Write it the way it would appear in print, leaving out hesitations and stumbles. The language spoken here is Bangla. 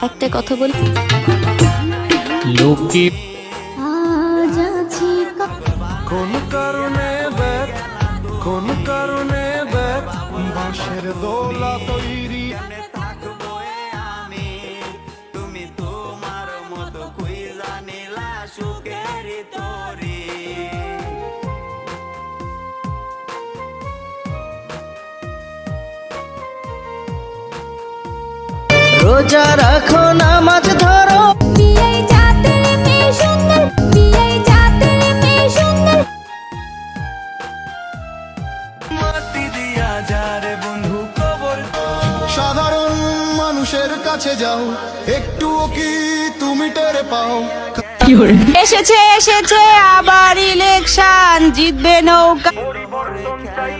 একটা কথা বলি, লোকে আজ আছি কোন কারণে ব্যাগ বাঁশের দোলা তৈরি থাকবো আমি, তুমি তোমার মতো খুঁজা নিলা সুখের তরি। রোজা রাখো নামাজ ধরো, বিয়ে জাতের মেয়ে সুন্দর, বিয়ে জাতের মেয়ে সুন্দর। মাটি দিয়া যারে বন্ধু কবর সাধারণ মানুষের কাছে যাও, একটুও কি তুমি টের পাও? এসেছে এসেছে আবার ইলেকশন, জিতবে নৌকা। পরিবর্তন চাই